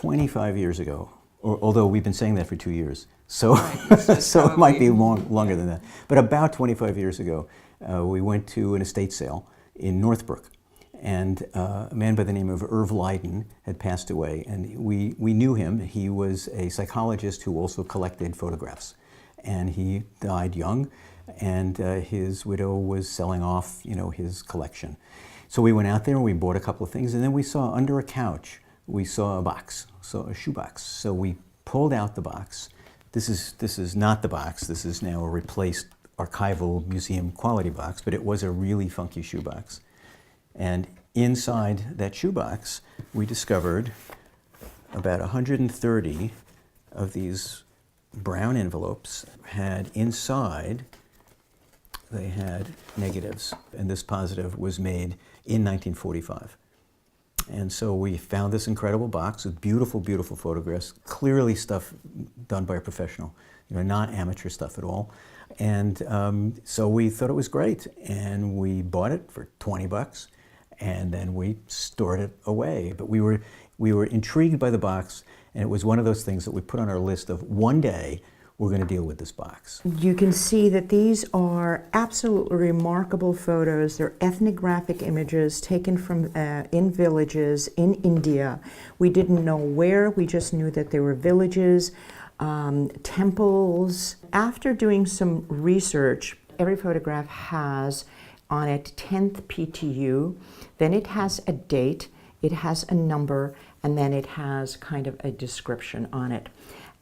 25 years ago, although we've been saying that for 2 years, so, Right, so it might be longer than that. But about 25 years ago, we went to an estate sale in Northbrook. And a man by the name of Irv Leyden had passed away, and we knew him. He was a psychologist who also collected photographs. And he died young, and his widow was selling off, his collection. So we went out there and we bought a couple of things, and then we saw under a couch, we saw a box, a shoebox. So we pulled out the box. This is not the box. This is now a replaced archival museum quality box, but it was a really funky shoebox. And inside that shoebox, we discovered about 130 of these brown envelopes had inside, they had negatives. And this positive was made in 1945. And so we found this incredible box with beautiful, beautiful photographs, clearly stuff done by a professional, not amateur stuff at all. And so we thought it was great, and we bought it for 20 bucks. And then we stored it away. But we were intrigued by the box, and it was one of those things that we put on our list of one day we're going to deal with this box. You can see that these are absolutely remarkable photos. They're ethnographic images taken from in villages in India. We didn't know where, we just knew that there were villages, temples. After doing some research, every photograph has on it 10th PTU, then it has a date, it has a number, and then it has kind of a description on it.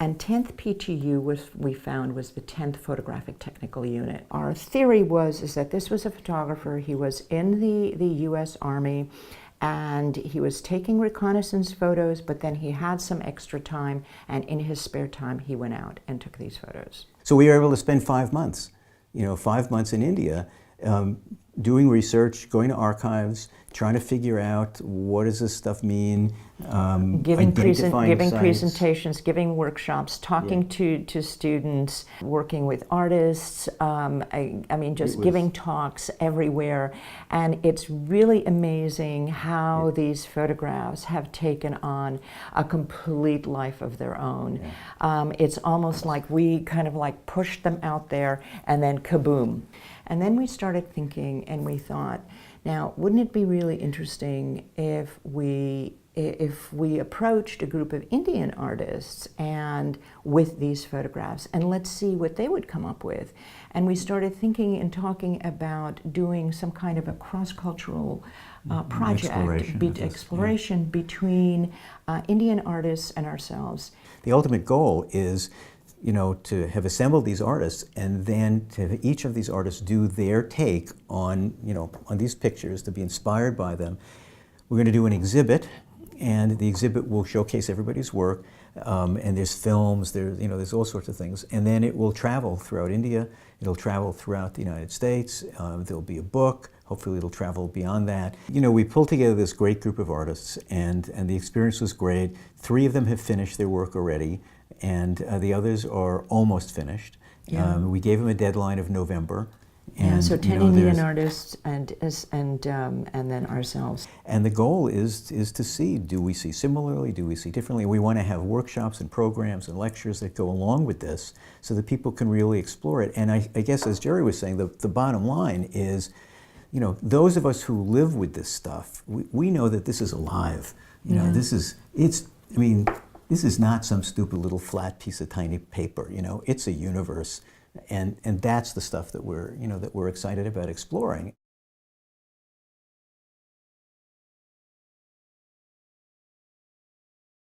And 10th PTU we found was the 10th Photographic Technical Unit. Our theory is that this was a photographer. He was in the US Army, and he was taking reconnaissance photos, but then he had some extra time, and in his spare time he went out and took these photos. So we were able to spend 5 months, 5 months in India, doing research, going to archives, trying to figure out what does this stuff mean, giving sites. presentations, giving workshops, talking to students, working with artists, giving talks everywhere. And it's really amazing how these photographs have taken on a complete life of their own. It's almost like we kind of like pushed them out there and then kaboom. And then we started thinking, and we thought, now, wouldn't it be really interesting if we approached a group of Indian artists and with these photographs, and let's see what they would come up with. And we started thinking and talking about doing some kind of a cross-cultural project, exploration between Indian artists and ourselves. The ultimate goal is to have assembled these artists, and then to have each of these artists do their take on, on these pictures, to be inspired by them. We're going to do an exhibit, and the exhibit will showcase everybody's work, and there's films, there's all sorts of things, and then it will travel throughout India, it'll travel throughout the United States, there'll be a book, hopefully it'll travel beyond that. We pulled together this great group of artists, and the experience was great. 3 of them have finished their work already, and the others are almost finished. We gave them a deadline of November. And, so 10 Indian artists and then ourselves. And the goal is to see, do we see similarly, do we see differently? We want to have workshops and programs and lectures that go along with this so that people can really explore it. And I guess, as Jerry was saying, the bottom line is, those of us who live with this stuff, we know that this is alive. This is not some stupid little flat piece of tiny paper. It's a universe, and that's the stuff that we're excited about exploring.